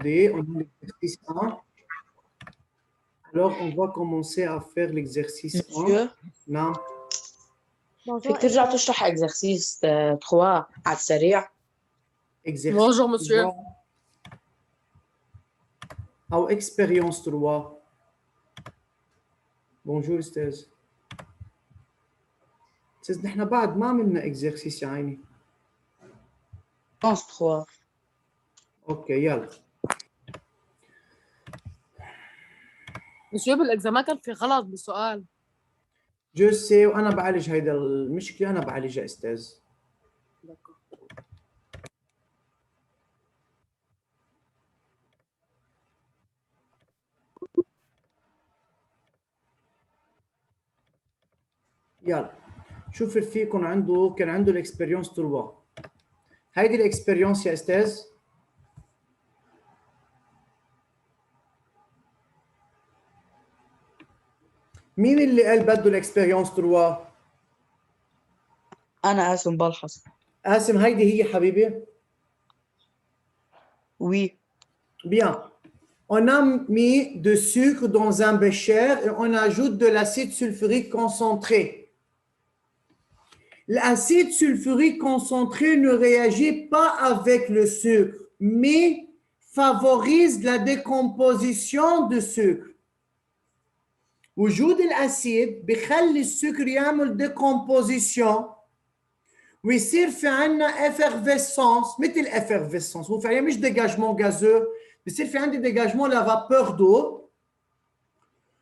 on a l'exercice 1. Alors, on va commencer à faire l'exercice 1. Monsieur, Non. فيك ترجع تشرح exercice 3 على السريع؟ Exercice Bonjour, monsieur. 3 أو expérience 3. Bonjour أستاذ. أستاذ نحن بعد ما عملنا exercice يا عيني. pense 3. أوكي يلا. monsieur بالاكزامان كان في غلط بالسؤال. جو سي وأنا بعالج هيدا المشكلة، أنا بعالجها أستاذ. يلا شوف فيكم كان عنده الاكسبيرينس 3. هيدي الاكسبيرينس يا استاذ. مين اللي قال بده الاكسبيرينس 3؟ أنا قاسم بلحظ. قاسم هيدي هي حبيبي. Oui. Bien. On a mis de sucre dans un bécher et on ajoute de l'acide sulfurique concentré. L'acide sulfurique concentré ne réagit pas avec le sucre, mais favorise la décomposition du sucre. وجود الأسيد بيخلي السكر يعمل décomposition ويصير في عندنا effervescence. مثل effervescence هو فعليا مش dégagement gazeux، بيصير في عندي dégagement la vapeur d'eau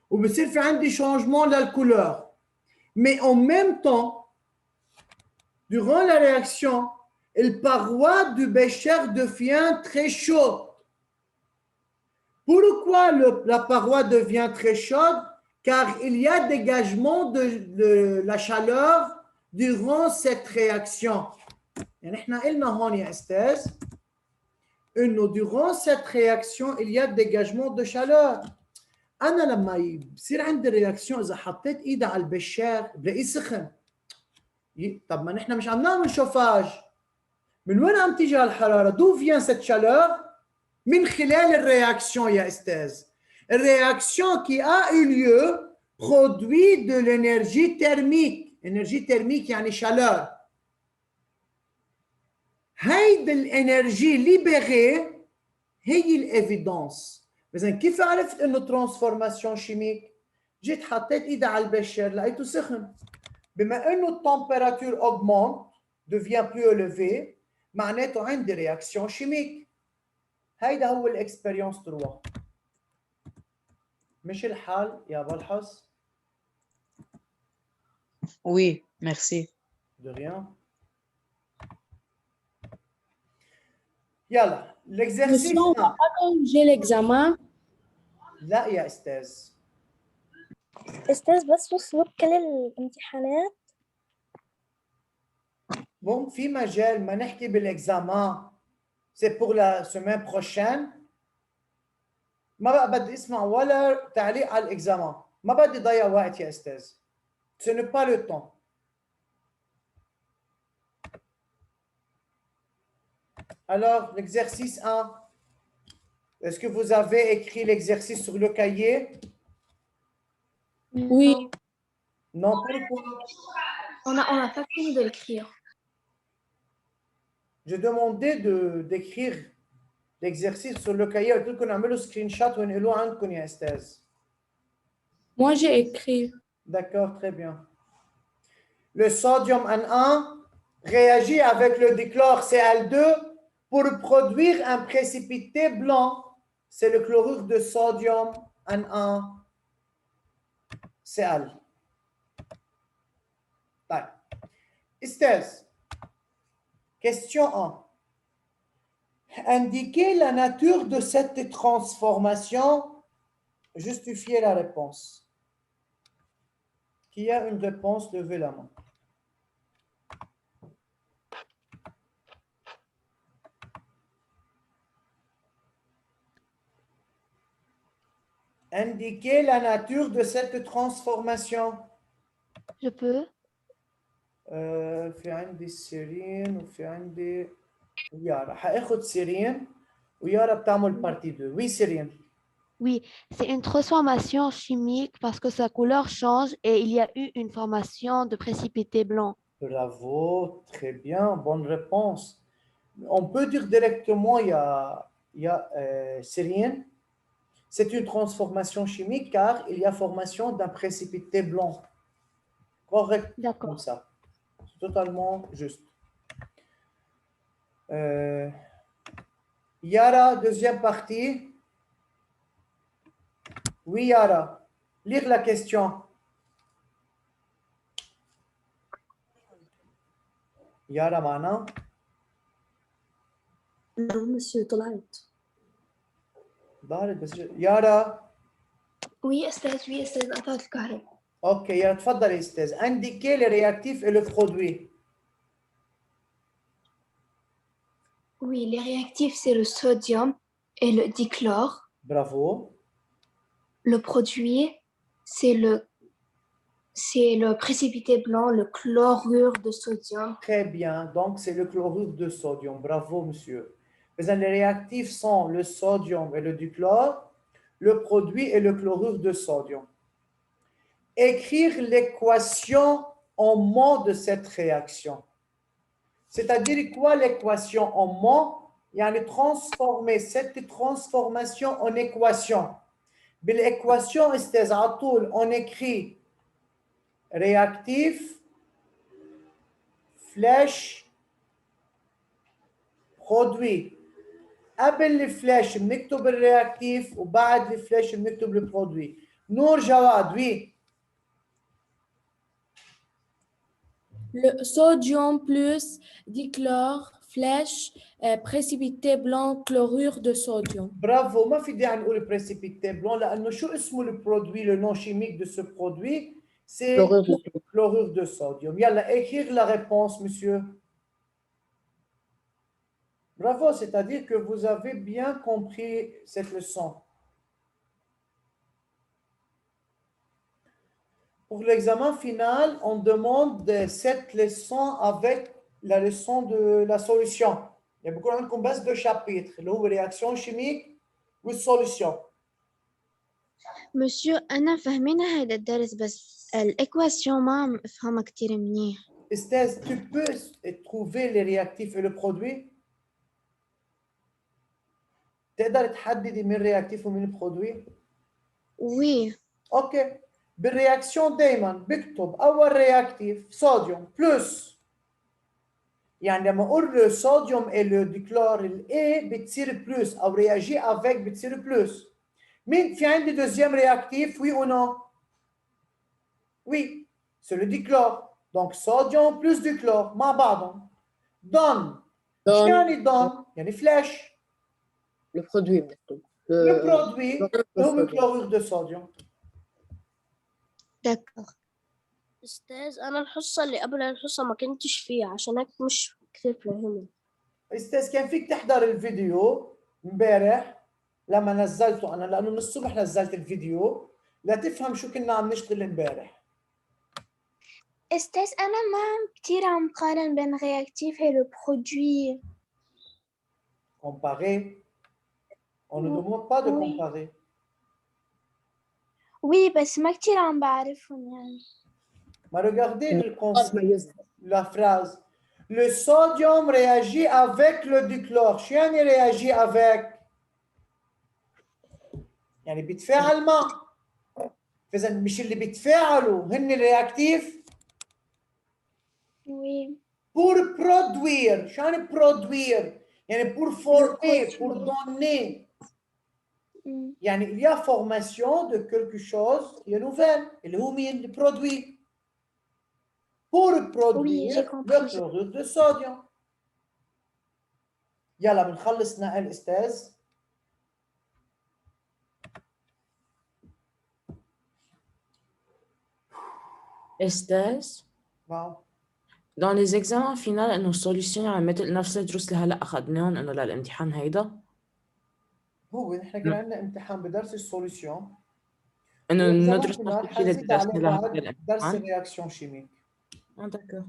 وبيصير في عندي changement de la couleur. Mais en même temps, durant la réaction, la paroi du bécher devient très chaude. Pourquoi la paroi devient très chaude? Car il y a dégagement de la chaleur durant cette réaction. يعني احنا قلنا هون يا استاذ انه durant cette réaction il y a dégagement de chaleur. انا لما بصير عندي رياكسيون اذا حطيت ايدي على البشار بلاقيه سخن. طب ما نحن مش عم نعمل شوفاج، من وين عم تيجي هالحراره؟ d'où vient cette chaleur؟ من خلال الرياكسيون يا استاذ. الرياكسيون qui a eu lieu produit de l'énergie thermique. énergie thermique يعني chaleur. هيدي الانرجي ليبري هي الايفيدنس. اذا كيف عرفت انه ترانسفورماسيون شيميك؟ جيت حطيت ايدي على البشر لقيته سخن. بما انه التمبيراتور augmente devient plus élevée معناته عندي رياكسيون شيميك. هيدا هو الاكسبيرينس 3. مش الحال يا بلحظ؟ Oui, merci. De rien. يلا l'exercice. Monsieur, on va pas corriger l'examen. لا يا استاذ. استاذ بس وصلوا كل الامتحانات. bon في مجال ما نحكي بالاكزامان. c'est pour la semaine prochaine. ما بقى بدي اسمع ولا تعليق على الاكزامان، ما بدي ضيع وقت يا استاذ. ce n'est pas le temps. Alors, l'exercice 1. Est-ce que vous avez écrit l'exercice sur le cahier? Oui. Non, pourquoi? On a pas fini de l'écrire. Je demandais d'écrire l'exercice sur le cahier. قلت لكم اعملوا سكرين شوت وانقلوه عندكم يا استاذ. Moi, j'ai écrit. D'accord, très bien. Le sodium N1 réagit avec le dichlore Cl2 pour produire un précipité blanc. C'est le chlorure de sodium N1Cl. طيب. استاذ. Question 1. Indiquez la nature de cette transformation. Justifiez la réponse. Qui a une réponse, levez la main. Indiquez la nature de cette transformation. Je peux. في عندي سيرين وفي عندي يارا. هاخد سيرين ويارا بتعمل partie 2. Oui, Cyrine. Oui, c'est une transformation chimique parce que sa couleur change et il y a eu une formation de précipité blanc. Bravo, très bien, bonne réponse. On peut dire directement, Cyrine, c'est une transformation chimique car il y a formation d'un précipité blanc. Correct, D'accord. comme ça. C'est totalement juste. Yara, deuxième partie. Oui, Yara. Lire la question. Yara معنا؟ نعم مسيو طلعت. ضارت بس يارا. Oui, أستاذ قطعت الكهرباء. اوكي يارا تفضلي استاذ. indiquer les réactifs et le produit. Oui, les réactifs, c'est le sodium et le dichlore. Bravo. Le produit, c'est le précipité blanc, le chlorure de sodium. Très bien. Donc, c'est le chlorure de sodium. Bravo, monsieur. Mais les réactifs sont le sodium et le dichlore. Le produit est le chlorure de sodium. Écrire l'équation en mots de cette réaction. C'est-à-dire quoi l'équation en mots? يعني transformer cette transformation en équation. بالéquation استاذ على طول on écrit réactif flèche produit. قبل الفلاش بنكتب الرياكتيف وبعد الفلاش بنكتب البرودوي. نور جواد oui. Le sodium plus dichlore, flèche, précipité blanc, chlorure de sodium. برافو. ما في داعي نقول précipité blanc لانه شو اسمه البرودوي le nom chimique de ce produit c'est chlorure de sodium. يلا écrire la réponse monsieur. Bravo, c'est-à-dire que vous avez bien compris cette leçon. Pour l'examen final, on demande cette leçon avec la leçon de la solution. Il y a beaucoup de base de chapitres, les réactions chimiques ou solution. Monsieur, أنا فهمينا هذا الدرس بس الإكواسيون ما أفهمها كتير منيح. Estelle, tu peux trouver les réactifs et le produit? تقدر تحددي من الرياكتيف ومن البرودوي؟ Oui. اوكي. بالرياكسيون دائما بكتب اول رياكتيف صوديوم بلس. يعني لما اقول له صوديوم et le dichlore الاي بتصير بلس او رياجي افيك بتصير بلس. مين في عندي دوزيام رياكتيف oui ou non? Oui, c'est le dichlore. Donc sodium plus dichlore مع بعضهم. donne. شو يعني donne؟ يعني فلاش. Le produit بنكتب. Le produit هو الكلورير de sodium. D'accord. أستاذ أنا الحصة اللي قبل الحصة ما كنتش فيها عشان هيك مش كتير فاهمة. استاذ كان فيك تحضر الفيديو امبارح لما نزلته انا لانه من الصبح نزلت الفيديو لتفهم شو كنا عم نشتغل امبارح. أستاذ أنا ما كتير عم قارن بين réactif et le produit. Comparer. On ne demande pas de Oui. comparer. Oui بس ما كتير عم بعرفهم يعني. Mais regardez le concept, la phrase. Le sodium réagit avec le dichlore. شو يعني réagit avec؟ يعني بيتفاعل مع. فإذا مش اللي بيتفاعلوا هن الرياكتيف؟ Oui. Pour produire. شو يعني produire؟ يعني pour former, pour donner. يعني il y a formation de quelque chose qui est nouvelle. اللي هو مين؟ le produit. Pour produire le chlorure de sodium. يلا بنخلص نقل استاذ. استاذ dans les examens finaux انه السوليوشن يعني مثل نفس الدروس اللي هلا اخذناهم انه للامتحان هيدا. هو نحن كان عندنا امتحان بدرس السوليوشن انه ندرس نفس الشيء اللي درسنا لهذا درس الرياكسيون شيميك. D'accord.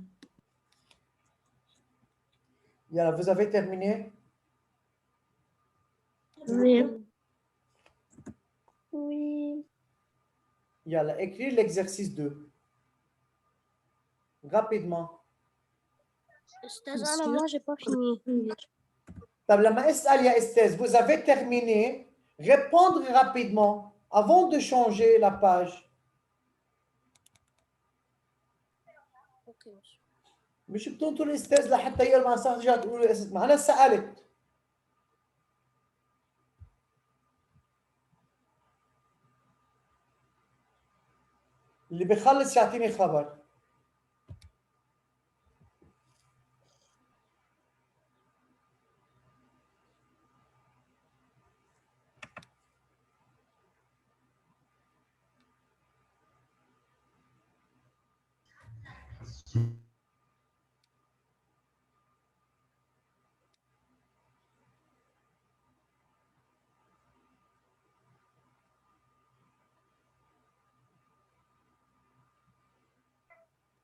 Yalla, vous avez terminé? Oui. Oui. Yalla, écrire l'exercice 2. Rapidement. أستاذ أنا moi j'ai pas fini. طب لما اسال يا استاذ vous avez terminé, répondre rapidement avant de changer la page. أوكي ماشي. مش بتنطوا الاستاذ لحتى يرمى صح ترجع تقولوا ما انا سالت. اللي بيخلص يعطيني خبر.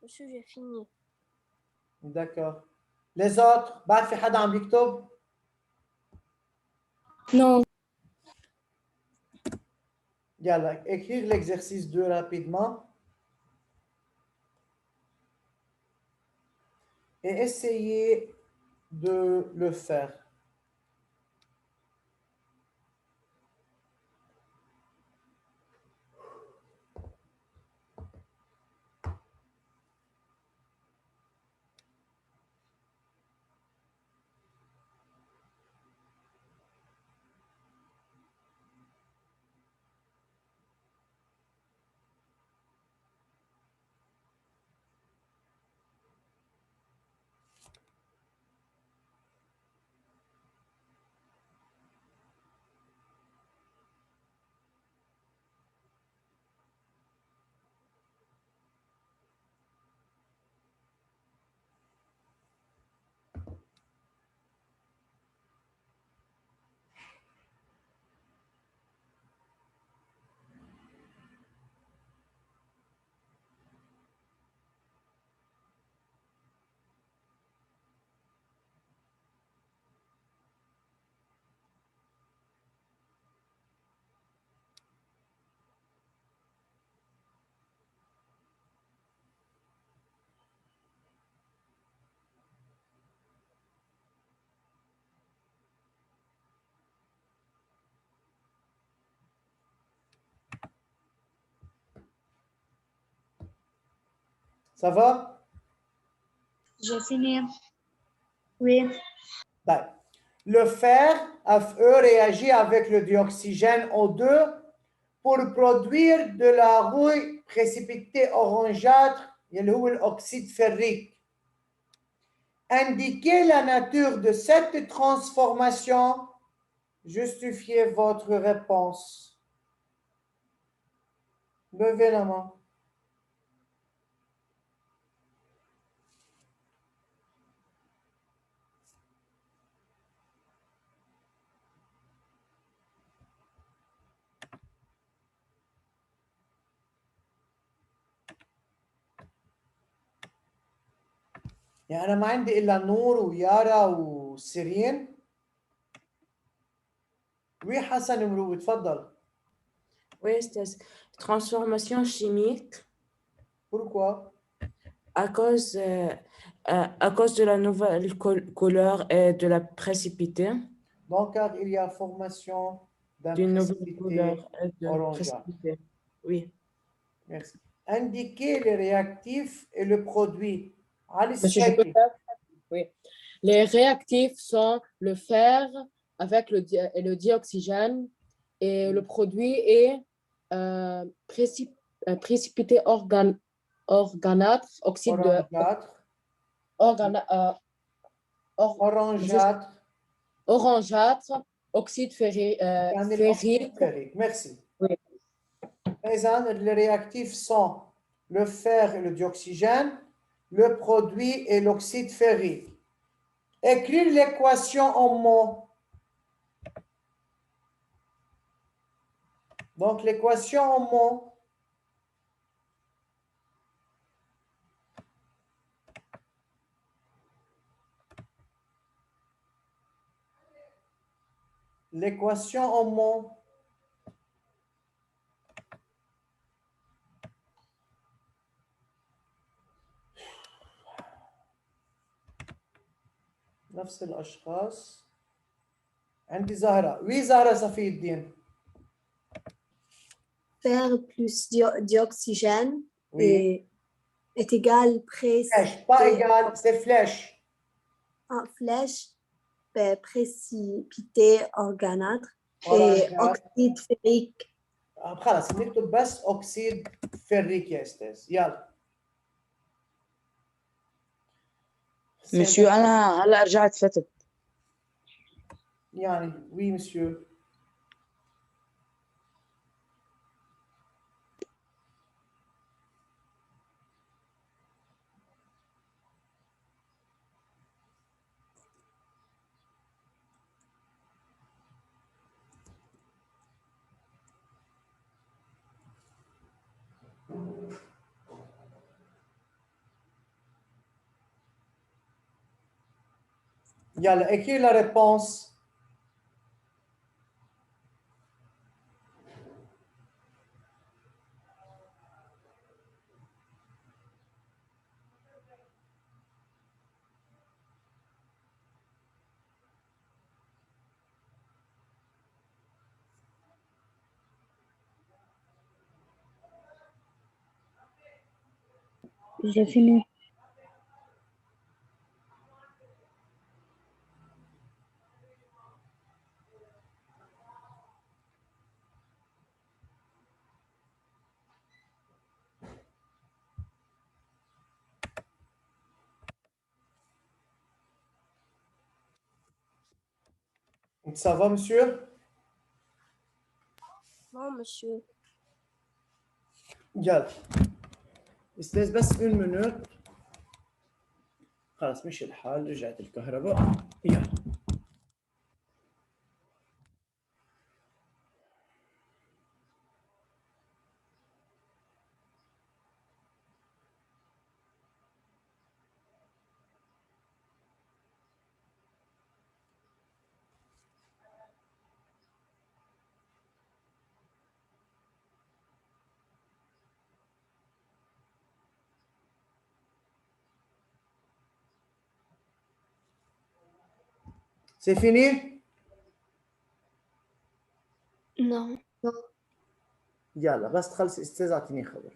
Monsieur j'ai fini. D'accord. Les autres, بعد في حدا عم بيكتب؟ Non. Yalla, écrire l'exercice 2 rapidement. Et essayer de le faire. Ça va? J'ai fini. Oui. Ben, le fer, FE, réagit avec le dioxygène O2 pour produire de la rouille précipitée orangeâtre, l'oxyde ferrique. Indiquez la nature de cette transformation. Justifiez votre réponse. Levez la main. يعني أنا ما عندي إلا نور ويارا وسيرين. Oui, Hassan Mrou, تفضل. Oui, c'est transformation chimique Pourquoi? à cause de la nouvelle couleur et de la précipité. Donc, car il y a formation d'un D'une nouvelle précipité couleur et de orangeâtre. précipité. Oui. Merci. Indiquez les réactifs et le produit. Ali Monsieur, je peux Sfaiki. faire? Oui. Les réactifs sont le fer avec le dioxygène et le produit est précipité organâtre, oxyde de Orangeâtre. Orangeâtre. orangeâtre, oxyde ferrique. يعني الأكسيد ferrique. Merci. Oui. Les réactifs sont le fer et le dioxygène, le produit et l'oxyde ferrique. Écrire l'équation en mots. Donc, l'équation en mots. l'équation en mots. نفس الأشخاص. عندي زهرة. وي زهرة صفي الدين. Fer plus d'oxygène Oui. est égal Flèche, pas égal, c'est flèche. Flèche précipité organâtre et oxyde ferrique. خلاص نكتب بس أكسيد فريك يا أستاذ. يلا. مسيو أنا هلا رجعت فتت. يعني وي مسيو. Yalla, écris la réponse. J'ai fini. Ça va, monsieur? Non, monsieur. يلا. استاذ بس 1 minute. خلاص مشي الحال، رجعت الكهرباء. يلا. C'est fini? Non. يلا بس تخلص استاذ اعطيني خبر.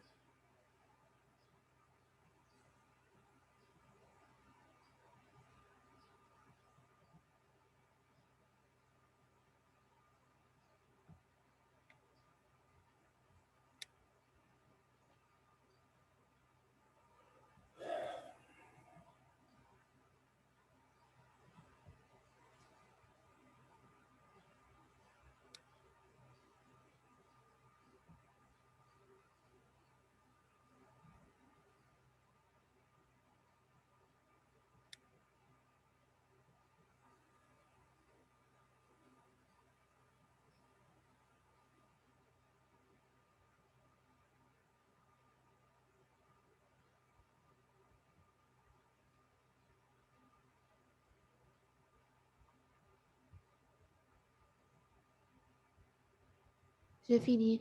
J'ai fini.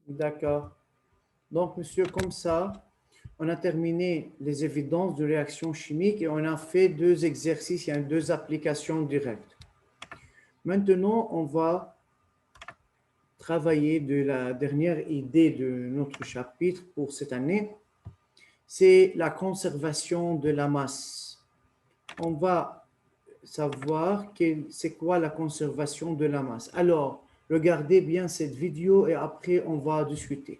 D'accord. Donc, monsieur, comme ça, on a terminé les évidences de réaction chimique et on a fait 2 exercices, il y a 2 applications directes. Maintenant, on va travailler de la dernière idée de notre chapitre pour cette année. C'est la conservation de la masse. On va savoir c'est quoi la conservation de la masse. Alors, regardez bien cette vidéo et après, on va discuter.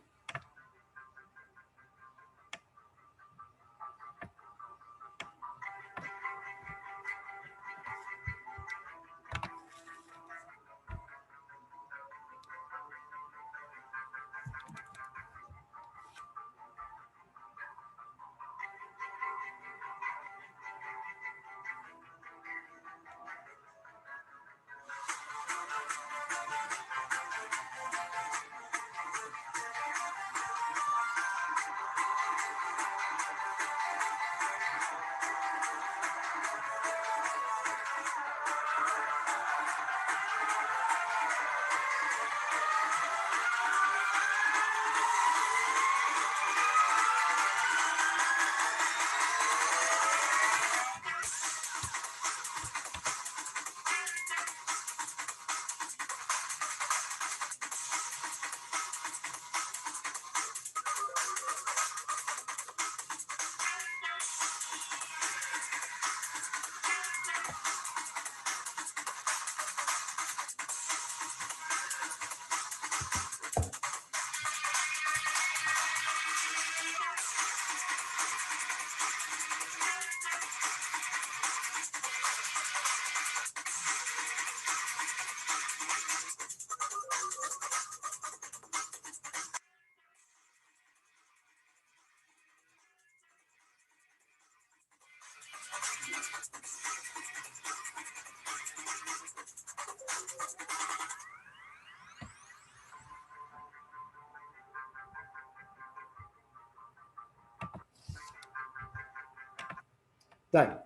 طيب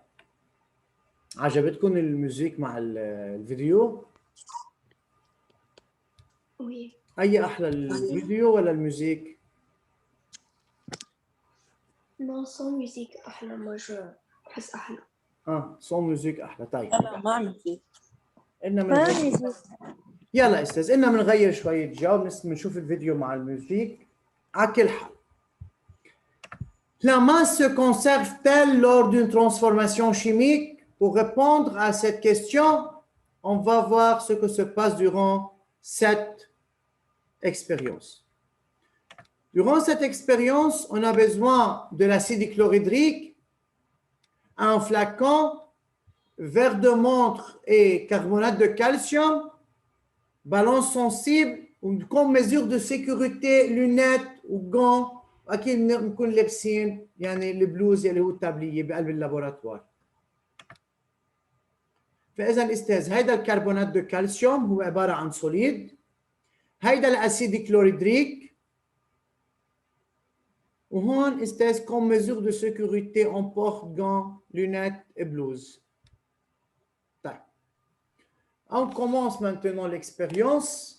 عجبتكم الموسيقى مع الفيديو؟ Oui. أي أحلى الفيديو ولا الموسيقى؟ Non, sans musique أحلى. moi je بحس أحلى. صون موسيقى أحلى. طيب لا ما موسيقى. إننا بنغير. يلا أستاذ إننا بنغير شوية جو بنشوف الفيديو مع الموسيقى. على كل حال. La masse se conserve-t-elle lors d'une transformation chimique? Pour répondre à cette question, on va voir ce que se passe durant cette expérience. Durant cette expérience, on a besoin de l'acide chlorhydrique, un flacon, verre de montre et carbonate de calcium, balance sensible, comme mesure de sécurité, lunettes ou gants. أكيد نكون لابسين يعني البلوز اللي هو التابلية بقلب اللابوراتوار. فإذا أستاذ هيدا الكربونات دو كالسيوم هو عبارة عن سوليد. هيدا الأسيد كلوريدريك. وهون أستاذ comme mesure de sécurité on porte gants, lunettes et blouses. طيب. On commence maintenant l'expérience.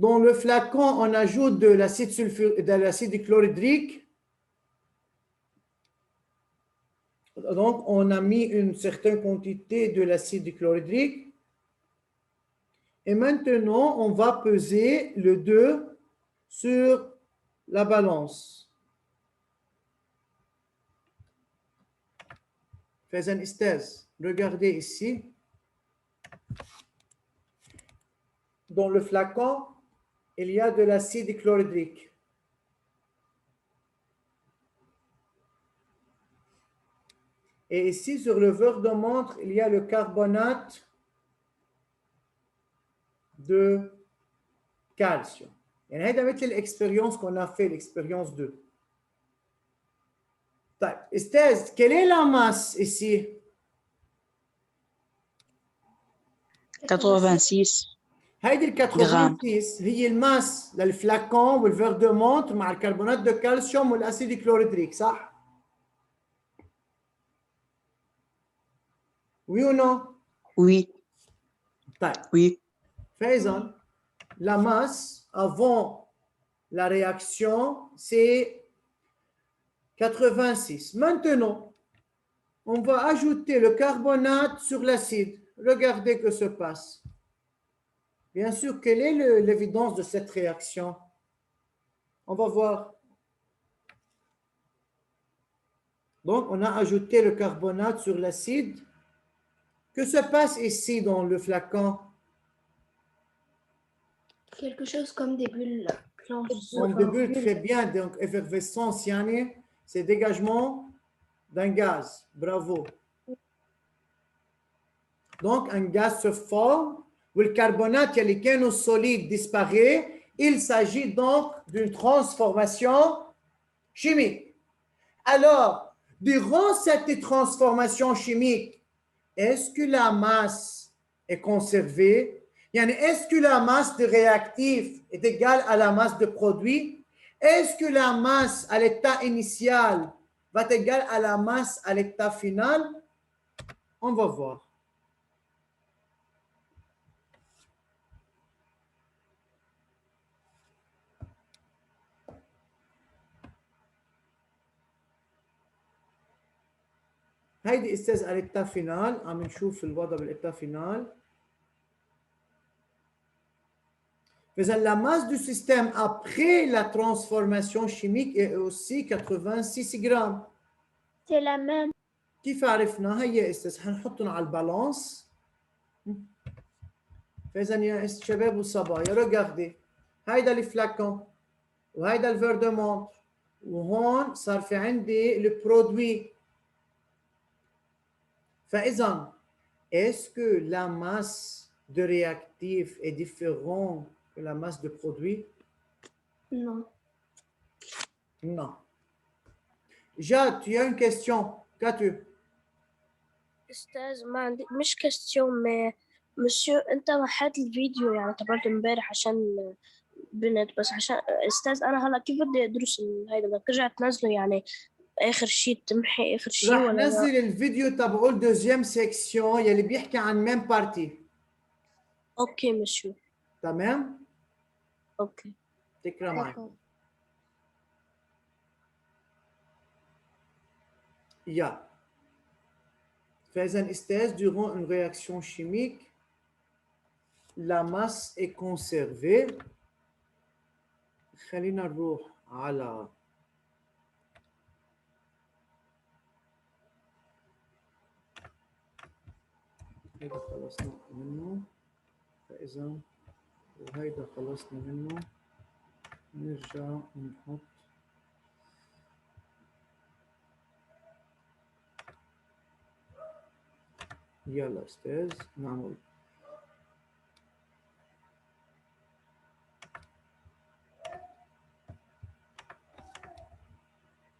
Dans le flacon, on ajoute de l'acide chlorhydrique. Donc, on a mis une certaine quantité de l'acide chlorhydrique. Et maintenant, on va peser le 2 sur la balance. Fais un استاذ. Regardez ici. Dans le flacon, il y a de l'acide chlorhydrique. Et ici, sur le verre de montre, il y a le carbonate de calcium. Et هيدا مثل l'expérience qu'on a fait, l'expérience 2. طيب, Esthez, quelle est la masse ici? 86 هيدي ال 86 هي الماس للفلاكون والفير دو مونتر مع الكربونات دو كالسيوم والاسيد كلوريدريك صح؟ Oui ou non? Oui. طيب. Oui. فإذا la masse avant la réaction c'est 86. Maintenant, on va ajouter le carbonate sur l'acide. Regardez que se passe. Bien sûr, quelle est l'évidence de cette réaction? On va voir. Donc, on a ajouté le carbonate sur l'acide. Que se passe ici dans le flacon? Quelque chose comme des bulles blanches. Comme des bulles, très bien. Donc, effervescence, yani, c'est dégagement d'un gaz. Bravo. Donc, un gaz se forme. Le carbonate qui est solide disparaît. Il s'agit donc d'une transformation chimique. Alors, durant cette transformation chimique, est-ce que la masse est conservée? Est-ce que la masse de réactif est égale à la masse de produit? Est-ce que la masse à l'état initial va être égale à la masse à l'état final? On va voir. هيدي استاذ على l'état final. عم نشوف الوضع بالétat final. Mais la masse du système après la transformation chimique est aussi 86 grammes. C'est la même. كيف عرفنا؟ هيا استاذ حنحطهم على البالانس. فإذا يا شباب والصبايا regardez. هيدا الفلاكون وهيدا الفير دو مونتر وهون صار في عندي البرودوي. فإذا est-ce que la masse de réactif est différente que la masse de produit? Non. Non. Jade, tu as une question. Qu'as-tu? أستاذ ما عندي مش كاستيون ما مسيو أنت وحدت الفيديو يعني تبعت امبارح عشان بنت بس عشان أستاذ أنا هلا كيف بدي أدرس هيدا بدك ترجع تنزله يعني آخر شيء تمحي آخر شيء راح ولا لا؟ نزل الفيديو تبعه الدوزيام سيكسيون يلي بيحكي عن ميم بارتي. أوكي مسيو. تمام؟ أوكي. تكرم معي. يا. فإذا استاذ durant une réaction chimique la masse est conservée. خلينا نروح على هيدا خلصنا منه، فإذا وهيدا خلصنا منه نرجع نحط يلا أستاذ نعمل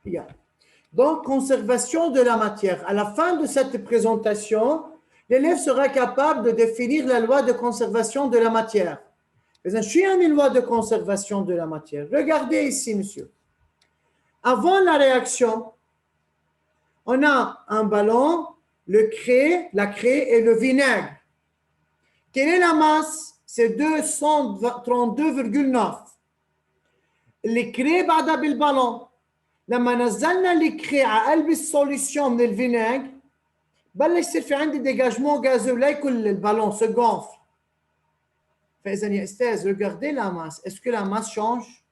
Yeah. Donc, conservation de la matière. À la fin de cette présentation, l'élève sera capable de définir la loi de conservation de la matière. Je suis une loi de conservation de la matière. Regardez ici, monsieur. Avant la réaction, on a un ballon, la craie et le vinaigre. Quelle est la masse? C'est 232,9. الكري بعدها بالبالون. لما نزلنا الكري على قلب السوليسيون من الفينيغ بلش يصير في عندي ديجاجمون غازو ليكل البالون se gonfle. فإذا يا أستاذ regardez la masse. Est-ce que la masse change?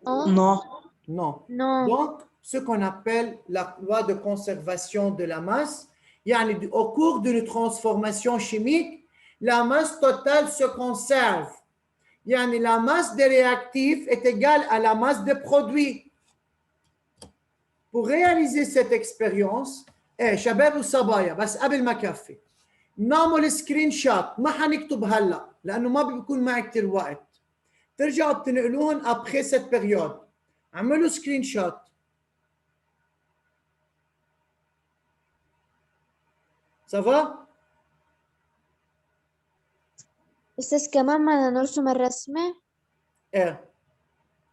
Non. Non. Non. Donc, ce qu'on appelle la loi de conservation de la masse, يعني au cours d'une transformation chimique, la masse totale se conserve. يعني la masse des réactifs est égale à la masse des produits. Pour réaliser cette expérience, شباب وصبايا بس قبل ما كفي نعمل سكرين شوت، ما حنكتب هلا لانه ما بيكون معي كثير وقت. ترجعوا بتنقلوهم après cette période. اعملوا سكرين شوت. Ça va؟ أستاذ كمان ما نرسم الرسمة؟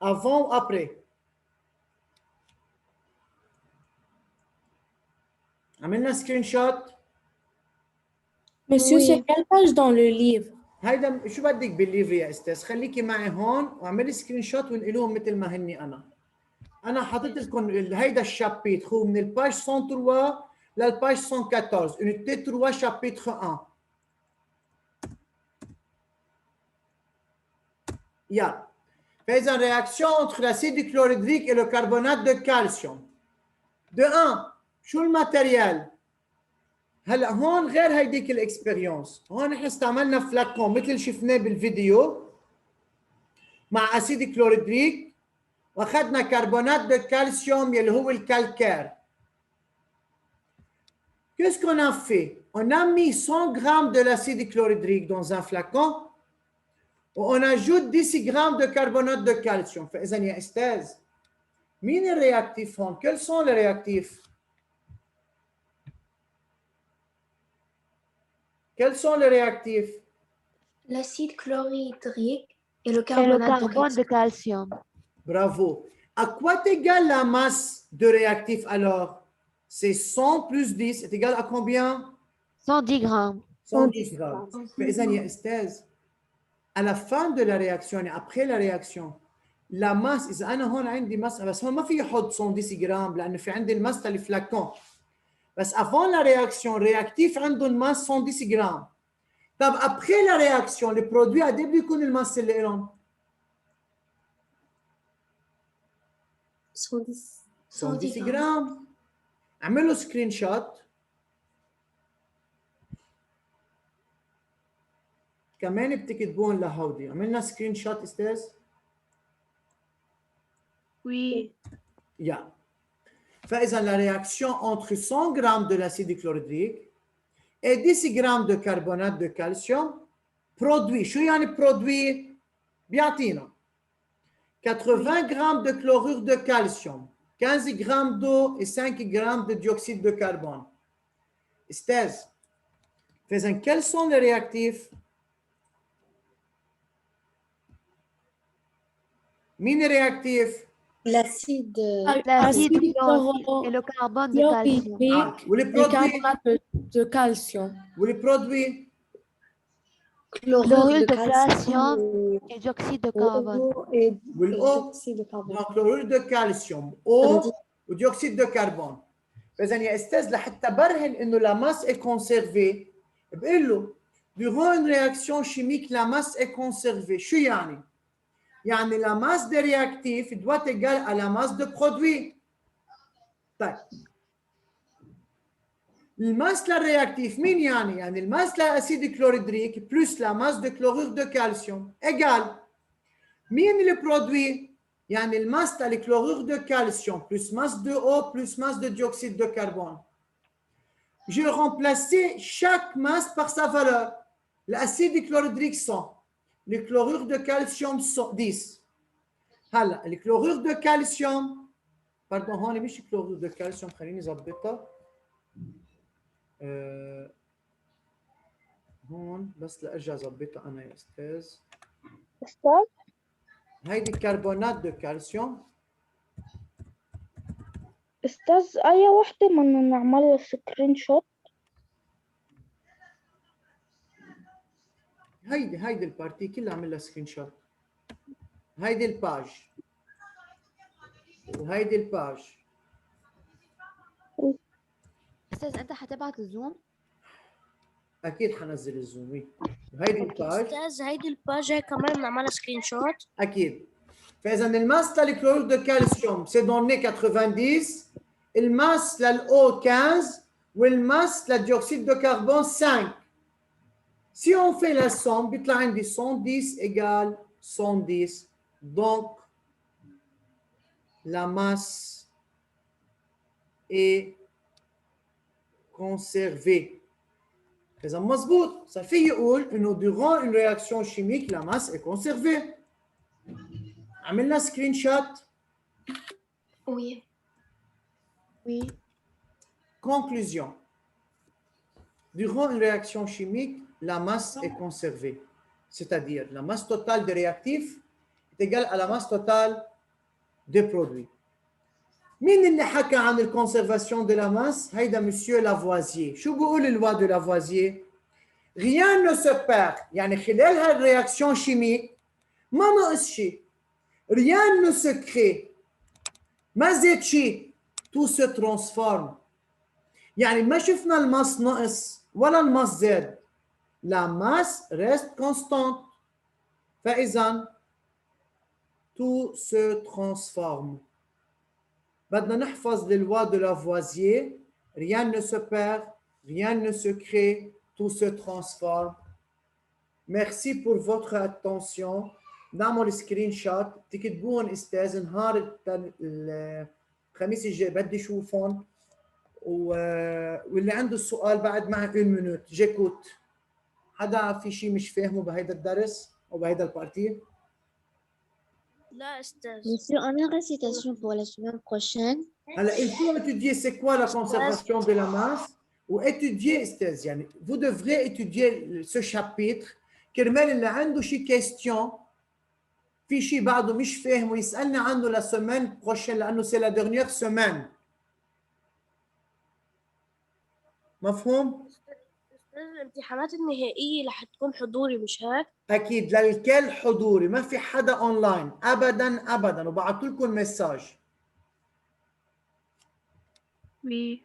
Avant ou après? عملنا سكرين شوت؟ Monsieur, c'est quelle page dans le livre? هيدا شو بدك بالليفر يا استاذ؟ خليكي معي هون واعملي سكرين شوت وانقلوهم مثل ما هني انا حاطط لكم هيدا الشابيتر هو من الباج 103 للباج 114 unité 3 chapitre 1. يلا. فإذا réaction entre l'acide chlorhydrique et le carbonate de calcium. De 1 شو الماتيريال؟ هلا هون غير هيديك الاكسبيرينس، هون احنا استعملنا فلاكون مثل اللي شفناه بالفيديو مع اسيد كلوريدريك واخذنا كربونات دو كالسيوم يلي هو الكالكير. Qu'est-ce qu'on a fait? On a mis 100 grammes de l'acide chlorhydrique dans un flacon وon ajoute 10 grammes de carbonate de calcium. فإذا يا أستاذ مين الرياكتيف هون؟ Quels sont les réactifs? Quels sont les réactifs? L'acide chlorhydrique et le Et le carbonate carbone de calcium. Bravo. À quoi est égale la masse de réactif alors? C'est 100 plus 10 est égal à combien? 110 grammes. 110 grammes. فإذا يا أستاذ à la fin de la réaction et après la réaction la masse إذا أنا هون عندي masse بس هون ما في أحط 110 جرام لأنه في عندي الماس تاع الفلاكون بس avant la réaction réactif عندهم masse 110 جرام. طب après la réaction les produits قد بيكون الماس اللي لهم؟ 110 جرام. اعملوا سكرين شوت كمان بتكتبون لهودي. عملنا سكرين شوت استاذ؟ Oui. يا فإذا la réaction entre 100 grammes de l'acide chlorhydrique et 10 grammes de carbonate de calcium produit. شو يعني produit؟ بيعطينا 80 grammes de chlorure de calcium, 15 grammes d'eau et 5 grammes de dioxyde de carbone. استاذ فإذا quels sont les réactifs؟ مين الرياكتيف؟ l'acide L'acide Acide chlorhydrique et le carbone de calcium. chlorhydrique واللي et برودوي carbonate de calcium. واللي برودوي Chlorure de calcium calcium et dioxyde de carbone. et والأو dioxyde de carbone. donc chlorure de calcium O وديوكسيد de carbone. فإذا يا أستاذ لحتى برهن إنه la masse est conservée بقول له durant une réaction chimique la masse est conservée. شو يعني؟ يعني la masse des réactifs doit égale à la masse de produit. طيب الماس للرياكتيف مين يعني؟ يعني الماس للأسيد كلوريدريك بلس la masse de chlorure de calcium égale مين البرودوي؟ يعني الماس للكلورure de calcium plus masse de eau plus masse de dioxyde de carbone. J'ai remplacé chaque masse par sa valeur. L'acide chlorhydrique 100, le chlorure de calcium 10. هلا الكلورure de calcium pardon هون مش chlorure de calcium خليني اظبطها هون بس لارجع اظبطها انا يا استاذ. أستاذ هيدي كربونات دو كالسيوم. أستاذ أي وحدة بدنا نعملها سكرين شوت؟ هيدي البارتي كلها عمل لها سكرين شوت. هيدي الباج وهيدي الباج. أستاذ أنت حتبعت الزوم؟ اكيد حنزل الزوم. وهيدي الباج أستاذ هيدي الباج هي كمان بنعملها سكرين شوت. اكيد. فاذا الماس للكلورور دو كالسيوم سي دوني 90, الماس للأو 15 والماس للديوكسيد دو كربون 5. Si on fait la somme, بيطلع عندي 110 égale 110. Donc la masse est conservée. إذا مظبوط ça fait يقول إنه durant une réaction chimique la masse est conservée. عملنا سكرين شوت. Oui. Oui. Conclusion. Durant une réaction chimique, la masse est conservée. C'est-à-dire, la masse totale des réactifs est égale à la masse totale des produits. مين اللي حكى عن الكونسرفاسيون de la masse؟ هيدا monsieur Lavoisier. شو بقول الوا de Lavoisier؟ Rien ne se perd. يعني خلال هالرياكسيون شيميك ما ناقص شيء. Rien ne se crée. ما زاد شيء. Tout se transforme. يعني ما شفنا الماس نقص ولا الماس زاد. La masse reste constante. فإذا tout se transforme. بدنا نحفظ les lois de Lavoisier. Rien ne se perd, rien ne se crée, tout se transforme. Merci pour votre attention. نعمل سكرين شوت تكتبوهم استاذ نهار الخميس الجاي بدي اشوفهم واللي عنده السؤال بعد معي 1 minute جيكوت. حدا في شيء مش فاهمه بهيدا الدرس او بهيدا البارتي؟ لا أستاذ. Monsieur, on a une récitation pour la semaine prochaine. هلا il faut étudier c'est quoi la conservation de la masse ou étudier استاذ يعني vous devrez étudier ce chapitre كرمال اللي عنده شي question في شيء بعده مش فاهم ويسألني عنه la semaine prochaine لأنه c'est la dernière semaine. مفهوم؟ أستاذ الامتحانات النهائية رح تكون حضوري مش هيك؟ أكيد للكل حضوري ما في حدا أونلاين أبداً أبداً وبعثت لكم مساج. Oui.